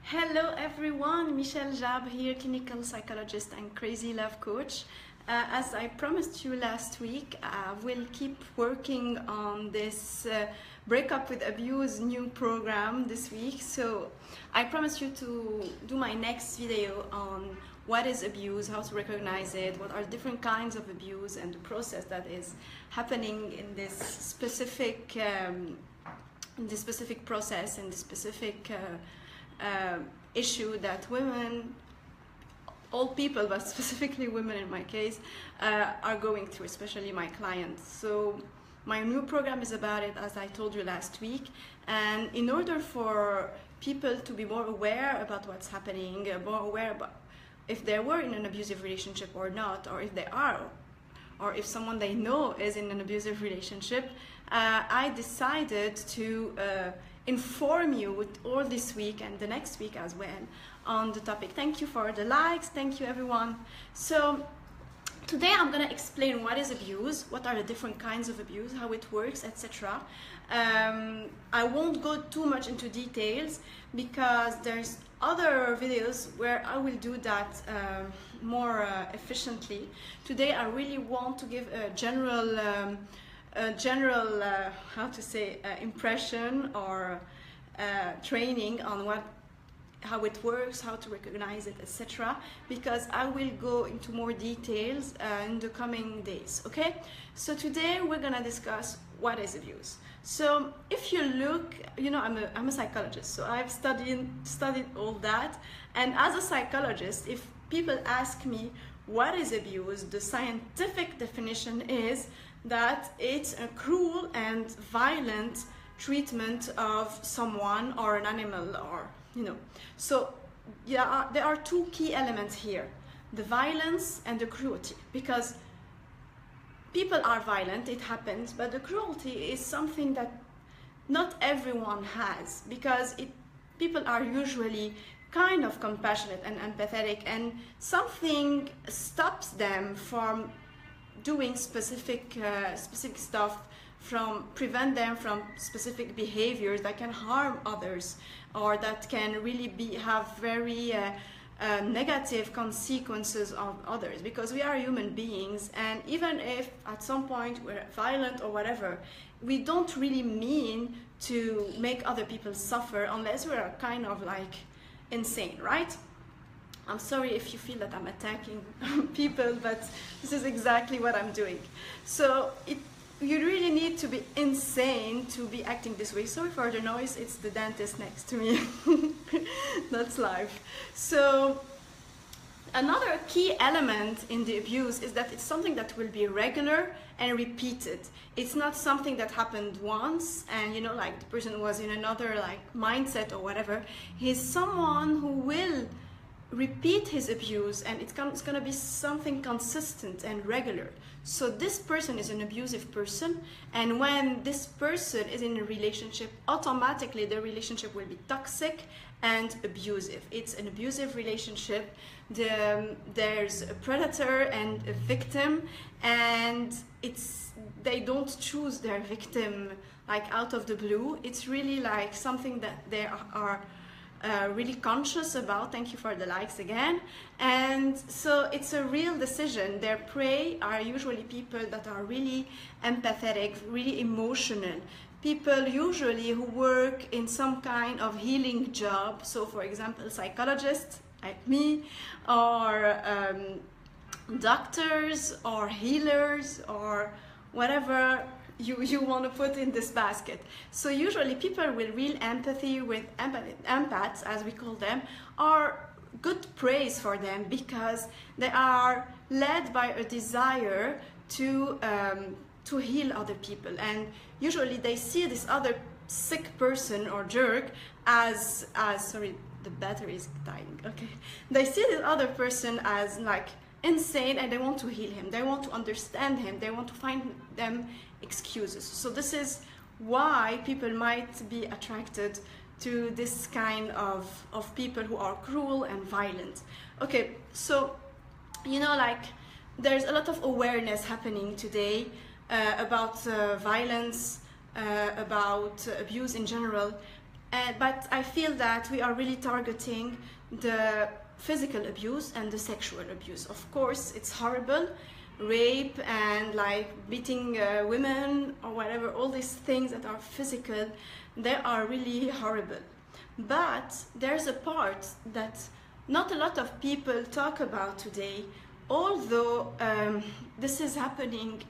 Hello everyone, Michelle Jab here, clinical psychologist and crazy love coach. As I promised you last week, we'll keep working on this Break Up with Abuse new program this week. So I promise you to do my next video on what is abuse, how to recognize it, what are different kinds of abuse, and the process that is happening in this specific process, in this specific issue that women, all people, but specifically women in my case, are going through, especially my clients. So my new program is about it, as I told you last week. And in order for people to be more aware about what's happening, more aware about if they were in an abusive relationship or not, or if they are, or if someone they know is in an abusive relationship, I decided to inform you with all this week and the next week as well on the topic. Thank you for the likes, thank you everyone. So today I'm going to explain what is abuse, what are the different kinds of abuse, how it works, etc. I won't go too much into details because there's other videos where I will do that more efficiently. Today I really want to give a general impression or training on how it works, how to recognize it, etc. Because I will go into more details in the coming days. Okay, so today we're gonna discuss what is abuse. So if you look, you know, I'm a psychologist, so I've studied all that, and as a psychologist, if people ask me what is abuse, the scientific definition is that it's a cruel and violent treatment of someone or an animal, or so yeah, there are two key elements here: the violence and the cruelty. Because people are violent, it happens, but the cruelty is something that not everyone has, because people are usually kind of compassionate and empathetic, and something stops them from doing specific stuff, prevent them from specific behaviors that can harm others, or that can really have very negative consequences on others, because we are human beings, and even if at some point we're violent or whatever, we don't really mean to make other people suffer unless we're kind of like insane, right? I'm sorry if you feel that I'm attacking people, but this is exactly what I'm doing. So you really need to be insane to be acting this way. Sorry for the noise, it's the dentist next to me. That's life. So another key element in the abuse is that it's something that will be regular and repeated. It's not something that happened once and like the person was in another mindset or whatever. He's someone who will repeat his abuse, and it's going to be something consistent and regular. So this person is an abusive person, and when this person is in a relationship, automatically the relationship will be toxic and abusive. It's an abusive relationship. There's a predator and a victim, and they don't choose their victim out of the blue. It's really something that they are really conscious about. Thank you for the likes again. And so it's a real decision. Their prey are usually people that are really empathetic, really emotional, people usually who work in some kind of healing job. So for example, psychologists like me, or doctors or healers, or whatever you want to put in this basket. So usually people with real empathy, with empaths as we call them, are good praise for them, because they are led by a desire to heal other people, and usually they see this other sick person or jerk as sorry, the battery is dying. Okay, they see this other person as insane, and they want to heal him, they want to understand him, they want to find them excuses. So this is why people might be attracted to this kind of people who are cruel and violent. Okay, so there's a lot of awareness happening today about violence, about abuse in general, But I feel that we are really targeting the physical abuse and the sexual abuse. Of course, it's horrible, rape and like beating women or whatever, all these things that are physical, they are really horrible. But there's a part that not a lot of people talk about today, although this is happening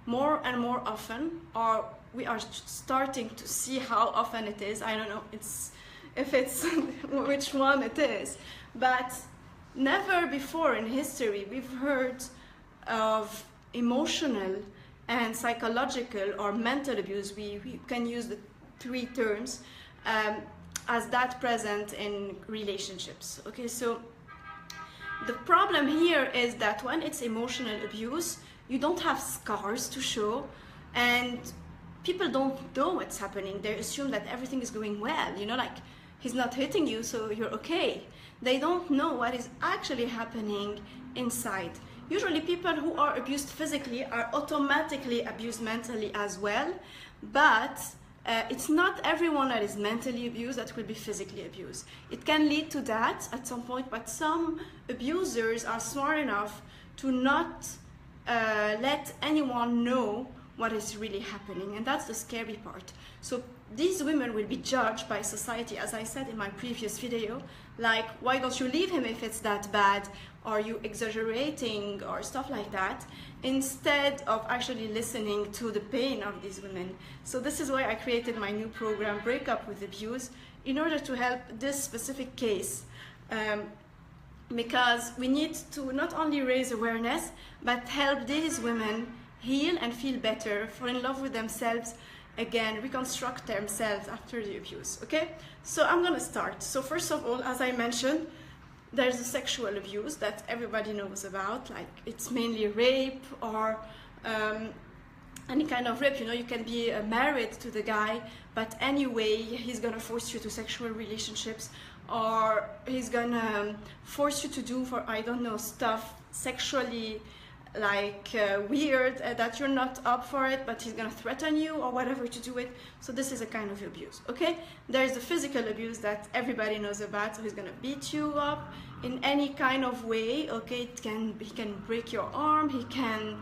more and more often, or we are starting to see how often it is. I don't know if it's which one it is, but never before in history we've heard of emotional and psychological or mental abuse. We can use the three terms as that present in relationships. Okay, so the problem here is that when it's emotional abuse, you don't have scars to show, and people don't know what's happening. They assume that everything is going well, you know, like he's not hitting you, so you're okay. They don't know what is actually happening inside. Usually people who are abused physically are automatically abused mentally as well, but it's not everyone that is mentally abused that will be physically abused. It can lead to that at some point, but some abusers are smart enough to not let anyone know what is really happening, and that's the scary part. So these women will be judged by society, as I said in my previous video, like, why don't you leave him if it's that bad? Are you exaggerating or stuff like that, instead of actually listening to the pain of these women. So this is why I created my new program, Break Up with Abuse, in order to help this specific case. Because we need to not only raise awareness, but help these women heal and feel better, fall in love with themselves again, reconstruct themselves after the abuse. Okay, so I'm gonna start. So first of all, as I mentioned, there's the sexual abuse that everybody knows about, like it's mainly rape or any kind of rape. You know, you can be married to the guy, but anyway he's gonna force you to sexual relationships, or he's gonna force you to do, for I don't know, stuff sexually like weird, that you're not up for it, but he's gonna threaten you or whatever to do it. So this is a kind of abuse. Okay, there's the physical abuse that everybody knows about. So he's gonna beat you up in any kind of way. Okay, he can break your arm, he can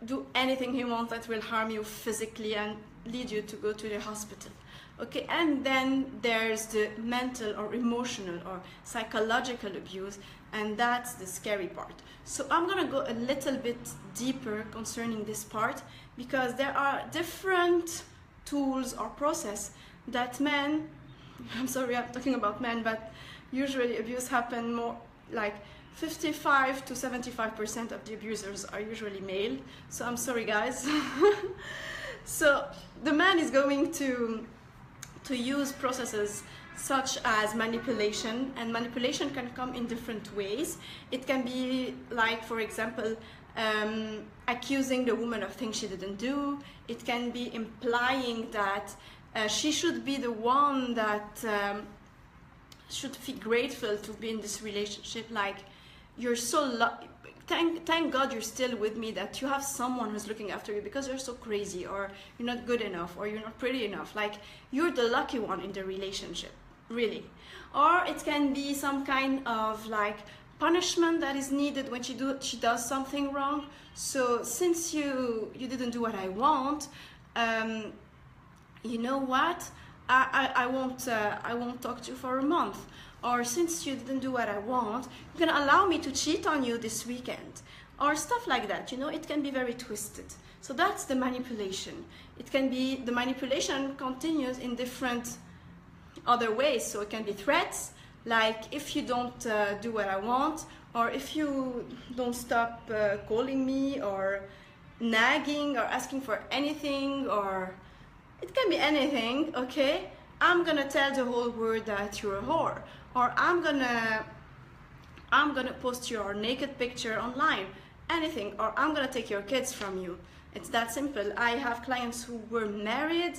do anything he wants that will harm you physically and lead you to go to the hospital. Okay, and then there's the mental or emotional or psychological abuse, and that's the scary part. So I'm gonna go a little bit deeper concerning this part, because there are different tools or process that men, I'm sorry I'm talking about men, but usually abuse happen more like 55 to 75% of the abusers are usually male. So I'm sorry guys. So the man is going to use processes such as manipulation, and manipulation can come in different ways. It can be like, for example, accusing the woman of things she didn't do. It can be implying that she should be the one that should feel grateful to be in this relationship, like, you're so thank God you're still with me, that you have someone who's looking after you, because you're so crazy, or you're not good enough, or you're not pretty enough, like you're the lucky one in the relationship, really. Or it can be some kind of like punishment that is needed when she does something wrong. So since you didn't do what I want, you know what, I won't talk to you for a month. Or since you didn't do what I want, you're gonna allow me to cheat on you this weekend, or stuff like that. You know, it can be very twisted. So that's the manipulation. It can be, the manipulation continues in different other ways. So it can be threats, like if you don't do what I want, or if you don't stop calling me, or nagging, or asking for anything, or it can be anything. Okay, I'm gonna tell the whole world that you're a whore, or I'm gonna post your naked picture online, anything, or I'm gonna take your kids from you. It's that simple. I have clients who were married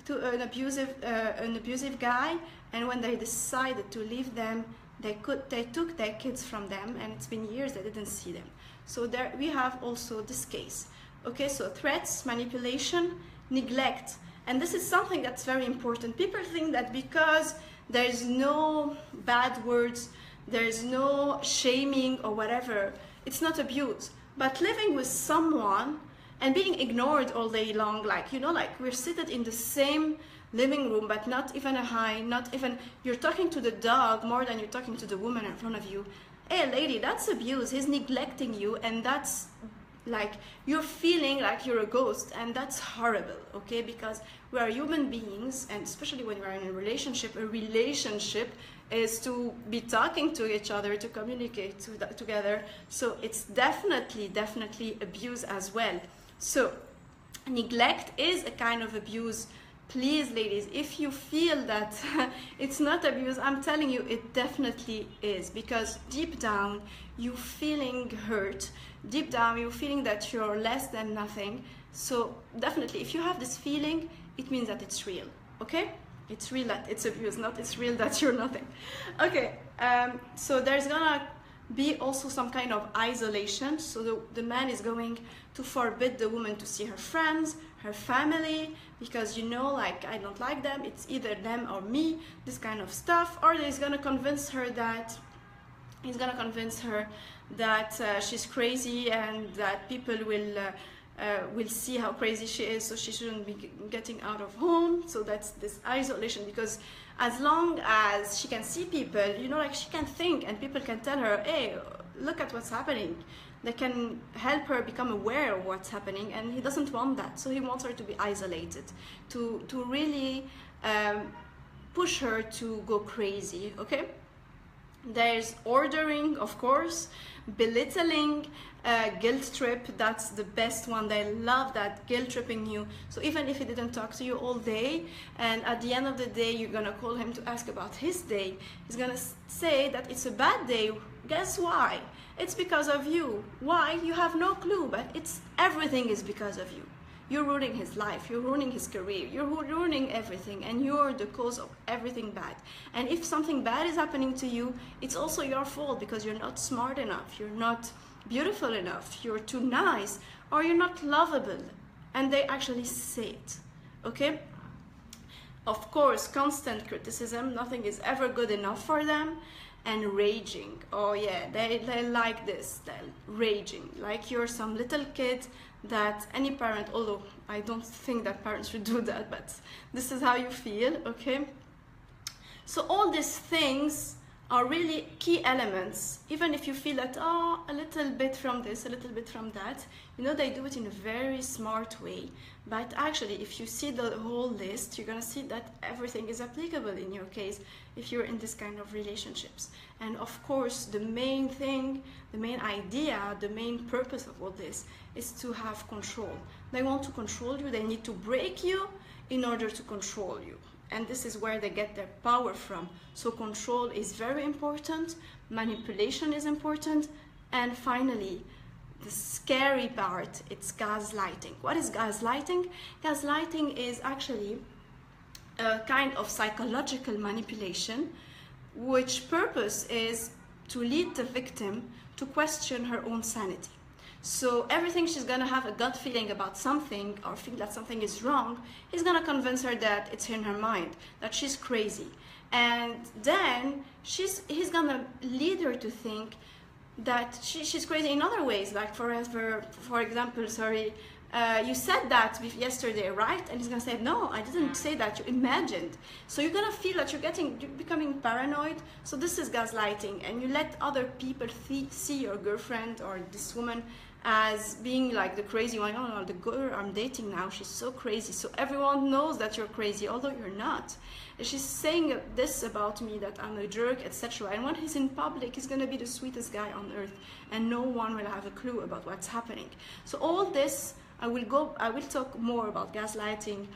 to an abusive guy, and when they decided to leave them, they took their kids from them, and it's been years they didn't see them. So there we have also this case. Okay, so threats, manipulation, neglect. And this is something that's very important. People think that because there's no bad words, there's no shaming or whatever, it's not abuse. But living with someone and being ignored all day long, like, you know, like we're seated in the same living room, but not even a hi, not even, you're talking to the dog more than you're talking to the woman in front of you. Hey lady, that's abuse. He's neglecting you, and that's like you're feeling like you're a ghost, and that's horrible, okay? Because we are human beings, and especially when we're in a relationship is to be talking to each other, to communicate together. So it's definitely abuse as well. So neglect is a kind of abuse. Please, ladies, if you feel that it's not abuse, I'm telling you it definitely is, because deep down you're feeling hurt, deep down you're feeling that you're less than nothing. So definitely, if you have this feeling, it means that it's real, okay? It's real that it's abuse, not it's real that you're nothing. Okay, so there's gonna be also some kind of isolation. So the man is going to forbid the woman to see her friends, her family, because, you know, like, I don't like them, it's either them or me, this kind of stuff. Or he's gonna convince her that she's crazy, and that people will see how crazy she is, so she shouldn't be getting out of home. So that's this isolation, because as long as she can see people, you know, like, she can think, and people can tell her, hey, look at what's happening. They can help her become aware of what's happening, and he doesn't want that. So he wants her to be isolated, to really push her to go crazy, okay? There's ordering, of course, belittling, guilt trip. That's the best one. They love that, guilt tripping you. So even if he didn't talk to you all day, and at the end of the day you're gonna call him to ask about his day, he's gonna say that it's a bad day. Guess why? It's because of you. Why? You have no clue, but everything is because of you. You're ruining his life, you're ruining his career, you're ruining everything, and you're the cause of everything bad. And if something bad is happening to you, it's also your fault, because you're not smart enough, you're not beautiful enough, you're too nice, or you're not lovable. And they actually say it, okay? Of course, constant criticism, nothing is ever good enough for them. And raging, oh yeah, they like this, they're raging, like you're some little kid that any parent, although I don't think that parents should do that, but this is how you feel, okay? So all these things are really key elements. Even if you feel that, oh, a little bit from this, a little bit from that, you know, they do it in a very smart way. But actually, if you see the whole list, you're gonna see that everything is applicable in your case if you're in this kind of relationships. And of course, the main thing, the main idea, the main purpose of all this is to have control. They want to control you, they need to break you in order to control you. And this is where they get their power from. So control is very important, manipulation is important, and finally, the scary part, it's gaslighting. What is gaslighting? Gaslighting is actually a kind of psychological manipulation, which purpose is to lead the victim to question her own sanity. So everything she's gonna have a gut feeling about something, or feel that something is wrong, he's gonna convince her that it's in her mind, that she's crazy. And then he's gonna lead her to think that she's crazy in other ways, like for example, you said that yesterday, right? And he's gonna say, no, I didn't say that, you imagined. So you're gonna feel that you're becoming paranoid. So this is gaslighting, and you let other people see your girlfriend or this woman as being like the crazy one. Oh no, the girl I'm dating now, she's so crazy. So everyone knows that you're crazy, although you're not. She's saying this about me, that I'm a jerk, etc. And when he's in public, he's gonna be the sweetest guy on earth, and no one will have a clue about what's happening. So all this, I will talk more about gaslighting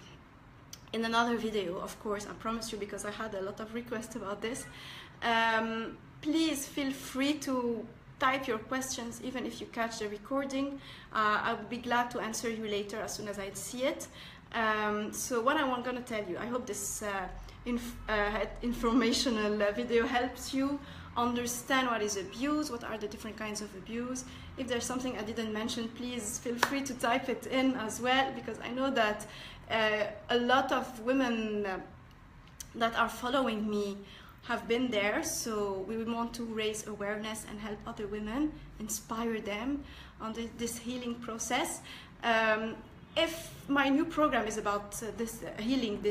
in another video, of course, I promise you, because I had a lot of requests about this. Please feel free to type your questions, even if you catch the recording. I would be glad to answer you later as soon as I see it. So what I'm going to tell you, I hope this informational video helps you understand what is abuse, what are the different kinds of abuse. If there's something I didn't mention, please feel free to type it in as well, because I know that A lot of women that are following me have been there, so we want to raise awareness and help other women, inspire them on this healing process. If my new program is about this healing,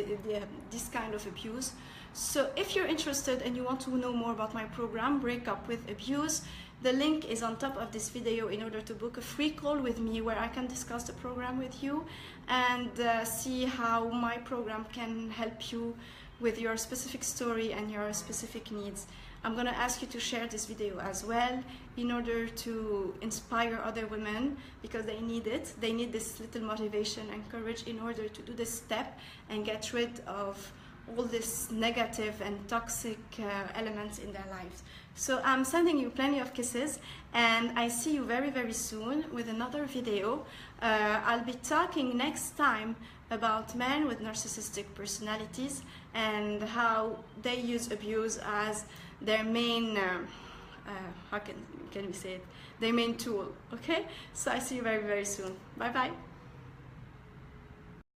this kind of abuse, so if you're interested and you want to know more about my program, Break Up with Abuse, the link is on top of this video in order to book a free call with me where I can discuss the program with you and see how my program can help you with your specific story and your specific needs. I'm going to ask you to share this video as well in order to inspire other women, because they need it. They need this little motivation and courage in order to do this step and get rid of all this negative and toxic elements in their lives. So I'm sending you plenty of kisses, and I see you very, very soon with another video. I'll be talking next time about men with narcissistic personalities and how they use abuse as their main, how can we say it, their main tool. Okay, so I see you very, very soon. Bye bye.